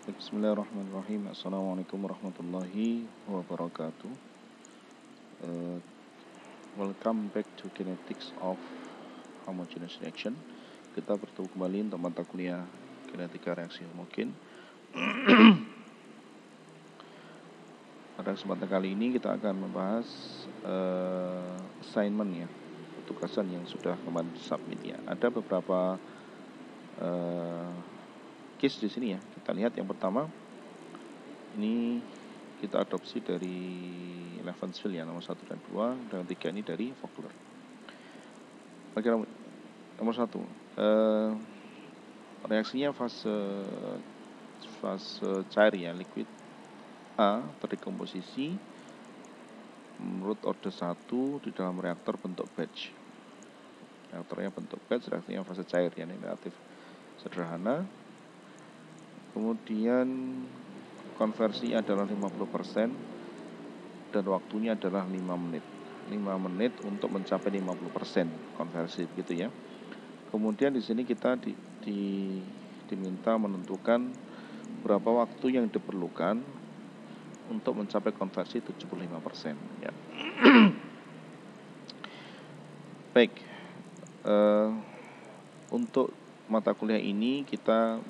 Bismillahirrahmanirrahim. Assalamualaikum warahmatullahi wabarakatuh. Uh, Welcome back to Kinetics of Homogeneous Reaction. Kita bertemu kembali untuk mata kuliah Kinetika Reaksi Homogen. Pada kesempatan kali ini kita akan membahas assignment ya, tugasan yang sudah kemarin submit ya. Ada beberapa case di sini ya. Kita lihat yang pertama, ini kita adopsi dari Levenshultz ya, nomor 1 dan 2, dan 3 ini dari Vogler. Oke, nomor 1, reaksinya fase cair ya, liquid A terdekomposisi menurut order 1 di dalam reaktor bentuk batch. Reaktornya bentuk batch, reaksinya fase cair ya, ini relatif sederhana. Kemudian konversi adalah 50% dan waktunya adalah 5 menit. 5 menit untuk mencapai 50% konversi begitu ya. Kemudian di sini kita diminta menentukan berapa waktu yang diperlukan untuk mencapai konversi 75% ya. Baik, untuk mata kuliah ini kita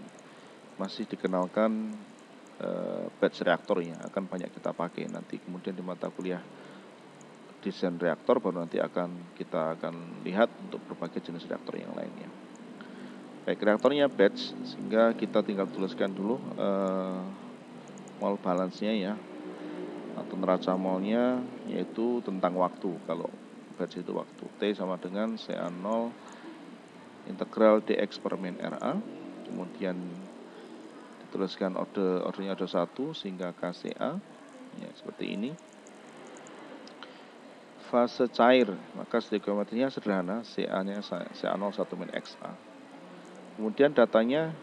masih dikenalkan batch reaktor ya, akan banyak kita pakai nanti. Kemudian di mata kuliah desain reaktor baru nanti kita akan lihat untuk berbagai jenis reaktor yang lainnya. Baik, reaktornya batch, sehingga kita tinggal tuliskan dulu mol balance-nya ya, atau neraca molnya, yaitu tentang waktu. Kalau batch itu waktu, T sama dengan CA0 integral dx per min RA. Kemudian dituliskan ordernya order 1 sehingga KCA ya, seperti ini. Fase cair, maka stoikiometrinya sederhana, CA-nya CA0 1 min XA. Kemudian datanya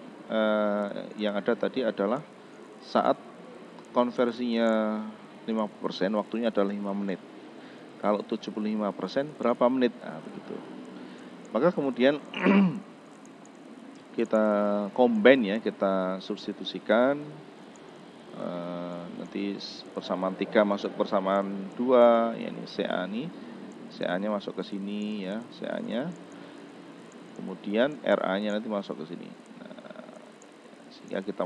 yang ada tadi adalah saat konversinya 50%, waktunya adalah 5 menit. Kalau 75% berapa menit? Nah, begitu. Maka kemudian kita combine ya, kita substitusikan, nanti persamaan 3 masuk persamaan 2 ya, ini CA nih, CA nya masuk ke sini ya, CA nya, kemudian RA nya nanti masuk ke sini. Nah, sehingga kita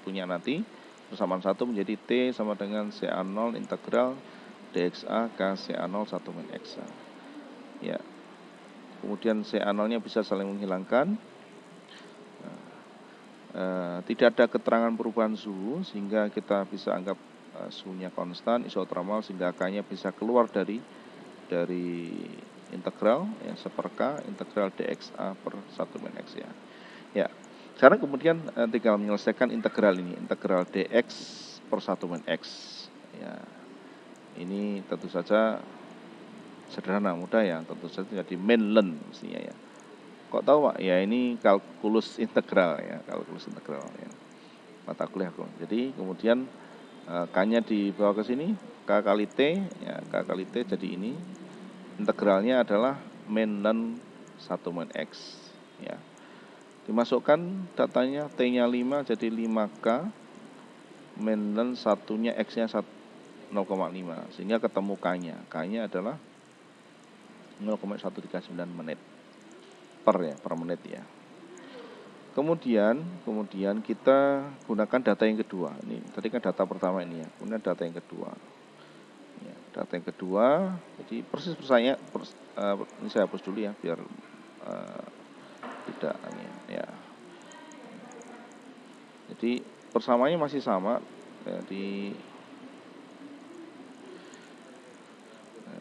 punya nanti persamaan 1 menjadi T sama dengan CA0 integral dxa k CA0 1 min XA ya. Kemudian CA0 nya bisa saling menghilangkan. Tidak ada keterangan perubahan suhu sehingga kita bisa anggap suhunya konstan isotermal, sehingga K-nya bisa keluar dari integral ya, seper-K integral dxa per 1 min X ya. Ya. Sekarang kemudian tinggal menyelesaikan integral ini, integral dx per 1 min X ya. Ini tentu saja sederhana, mudah ya, tentu saja jadi mainland mestinya ya. Kok tahu Pak? Ya ini kalkulus integral ya, kalkulus integral ya, mata kuliah kok. Jadi kemudian K-nya dibawa ke sini, K kali T ya, K kali T jadi ini. Integralnya adalah mainland 1 min X ya. Dimasukkan datanya, T-nya 5 jadi 5K, mainland satunya X-nya 0,5, sehingga ketemu K-nya. K-nya adalah 0,139 menit per menit ya. Kemudian kita gunakan data yang kedua. Ini tadi kan data pertama ini ya. Kemudian data yang kedua. Ya, data yang kedua. Jadi persis persanya ini saya hapus dulu ya biar tidak ya. Jadi persamaannya masih sama. Jadi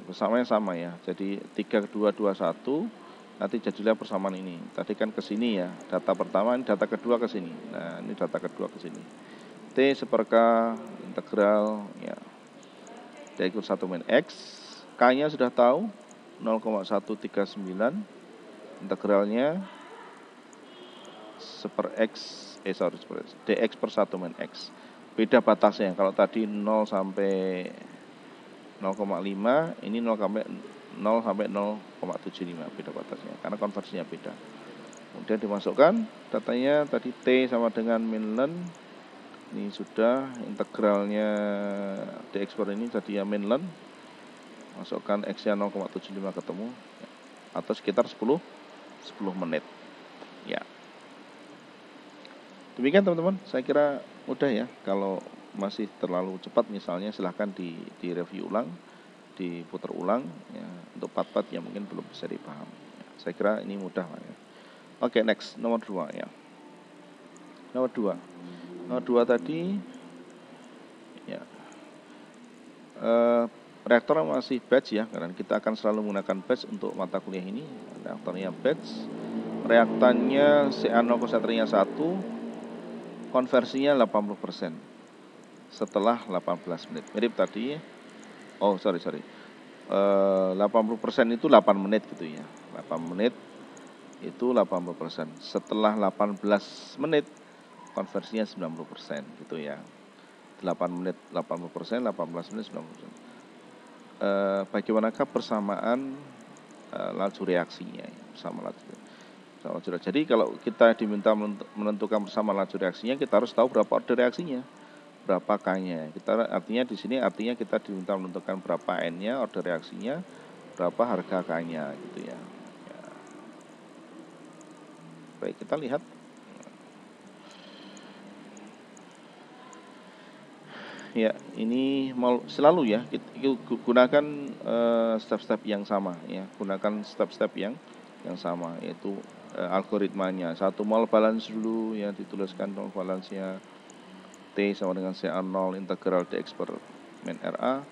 persamaannya sama ya. Jadi 3, 2, 2, 1. Nanti jadilah persamaan ini. Tadi kan ke sini ya. Data pertama, ini data kedua ke sini. Nah, ini data kedua ke sini. T seper-K integral ya. D ikut 1 min X. K-nya sudah tahu 0,139. Integralnya seper X dx per 1 min X. Beda batasnya. Kalau tadi 0 sampai 0,5, ini 0 sampai 0,75, beda batasnya karena konversinya beda. Kemudian dimasukkan datanya tadi T sama dengan min Ini sudah integralnya diekspor ini tadi ya mainland. Masukkan X-nya 0,75 ketemu atau sekitar 10 menit. Ya. Demikian teman-teman, saya kira mudah ya. Kalau masih terlalu cepat misalnya silahkan di review ulang, diputar ulang ya, untuk part-part yang mungkin belum bisa dipahami. Ya, saya kira ini mudah lah ya. Oke, next nomor 2 ya. Nomor 2 tadi ya. Reaktor masih batch ya, karena kita akan selalu menggunakan batch untuk mata kuliah ini. Reaktornya batch. Reaktannya CA0 konsentrasinya 1, konversinya 80% setelah 18 menit. Mirip tadi. Oh, sorry. 80% itu 8 menit gitu ya. 8 menit itu 80%. Setelah 18 menit konversinya 90% gitu ya. 8 menit 80%, 18 menit 90%. Bagaimanakah persamaan laju reaksinya ya, bersama laju. Jadi kalau kita diminta menentukan bersama laju reaksinya, kita harus tahu berapa order reaksinya, berapa K-nya. Artinya di sini kita diminta menentukan berapa N-nya order reaksinya, berapa harga K-nya gitu ya. Baik, kita lihat. Ya, ini selalu ya kita gunakan step-step yang sama ya, gunakan step-step yang sama, yaitu algoritmanya. 1 mol balance dulu ya, dituliskan mol balance-nya T sama dengan CA0 integral dx per min RA.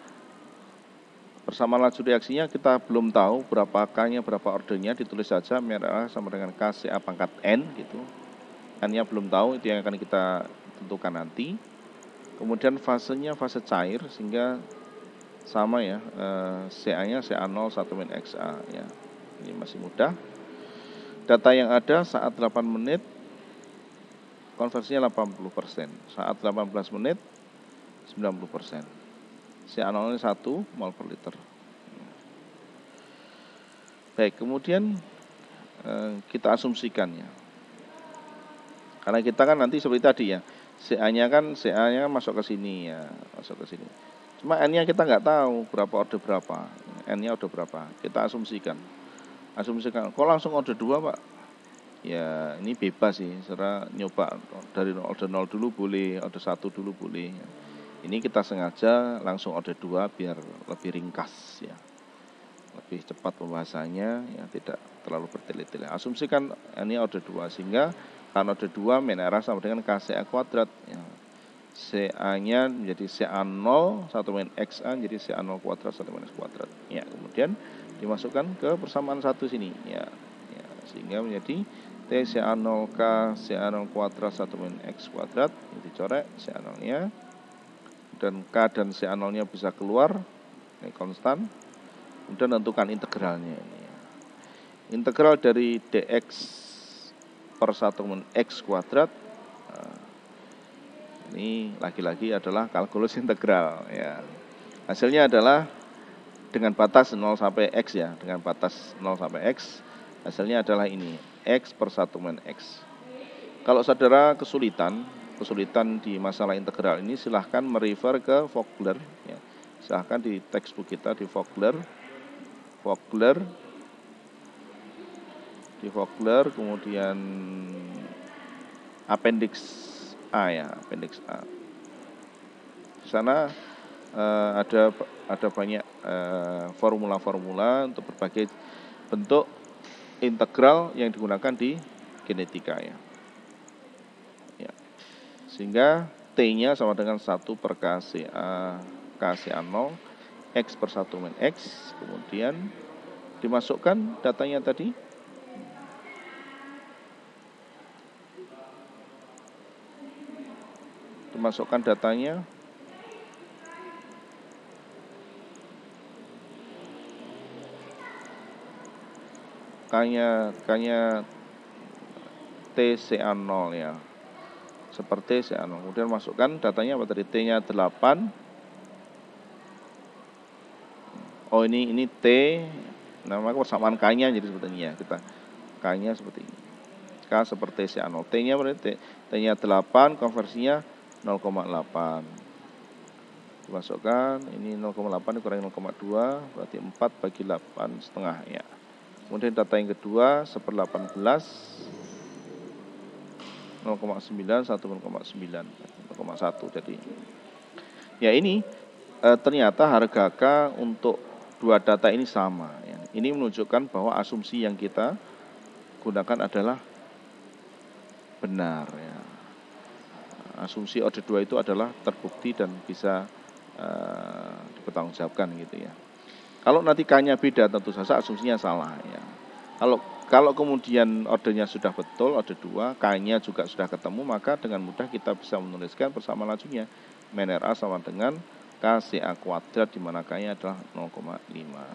Bersama laju reaksinya kita belum tahu berapa K-nya, berapa ordernya, ditulis saja min RA sama dengan K CA pangkat N gitu. N-nya belum tahu, itu yang akan kita tentukan nanti. Kemudian fasenya fase cair, sehingga sama ya, CA-nya CA0 1 min XA ya. Ini masih mudah. Data yang ada saat 8 menit konversinya 80%, saat 18 menit 90%. CA0 nya 1 mol per liter. Baik, kemudian kita asumsikan ya. Karena kita kan nanti seperti tadi ya, CA-nya masuk ke sini ya, masuk ke sini. Cuma N-nya kita nggak tahu berapa order berapa, N-nya order berapa. Kita asumsikan. Kok langsung order 2 Pak? Ya ini bebas sih, secara nyoba dari order 0 dulu boleh, order 1 dulu boleh. Ini kita sengaja langsung order 2 biar lebih ringkas ya, lebih cepat pembahasannya ya, tidak terlalu bertele-tele. Asumsikan ini order 2, sehingga karena order 2 min RA sama dengan KCA kuadrat ya. CA-nya menjadi CA0 1 min XA jadi CA0 kuadrat 1 min X kuadrat ya. Kemudian dimasukkan ke persamaan 1 sini ya, sehingga menjadi T CA0 K CA0 kuadrat 1 min X kuadrat. Ini dicoret CA0 nya, dan K dan CA0 nya bisa keluar, ini konstan. Kemudian tentukan integralnya ini ya. Integral dari dx per 1 min X kuadrat, ini lagi-lagi adalah kalkulus integral ya. Hasilnya adalah dengan batas 0 sampai X ya, dengan batas 0 sampai X. Hasilnya adalah ini, X per 1 min X. Kalau saudara kesulitan di masalah integral ini, silahkan merefer ke Vogler ya. Silahkan di textbook kita di Vogler, kemudian appendix A ya, appendix A. Di sana ada banyak formula-formula untuk berbagai bentuk integral yang digunakan di genetika ya. Sehingga T-nya sama dengan 1 per KCA0 X per 1 min X. Kemudian dimasukkan datanya tadi. Dimasukkan datanya. K-nya TCA0 ya. Seperti CA0. Kemudian masukkan datanya apa tadi? T-nya 8. Oh ini T, nama persamaan K-nya jadi seperti ini ya. Kita K-nya seperti ini. K seperti CA0. T-nya berarti T-nya 8, konversinya 0,8. Dimasukkan, ini 0,8 dikurangi 0,2, berarti 4 bagi 8 setengah ya. Kemudian data yang kedua, 1/18, 0,9, 1,9, 0,1. Jadi ya ini ternyata harga K untuk dua data ini sama ya. Ini menunjukkan bahwa asumsi yang kita gunakan adalah benar ya. Asumsi order 2 itu adalah terbukti dan bisa dipertanggungjawabkan gitu ya. Kalau nanti K-nya beda, tentu saja asumsinya salah ya. Kalau kemudian ordernya sudah betul, order 2, K-nya juga sudah ketemu, maka dengan mudah kita bisa menuliskan persamaan lajunya. Men RA sama dengan KCA kuadrat, di mana K-nya adalah 0,5.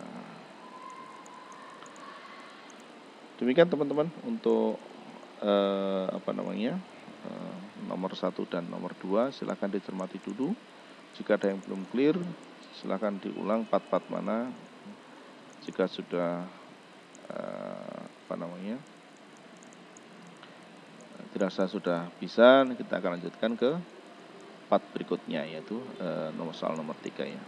Demikian teman-teman untuk nomor 1 dan nomor 2, silakan dicermati dulu. Jika ada yang belum clear, silakan diulang part-part mana. Jika sudah dirasa sudah bisa, kita akan lanjutkan ke part berikutnya, yaitu soal nomor 3 ya.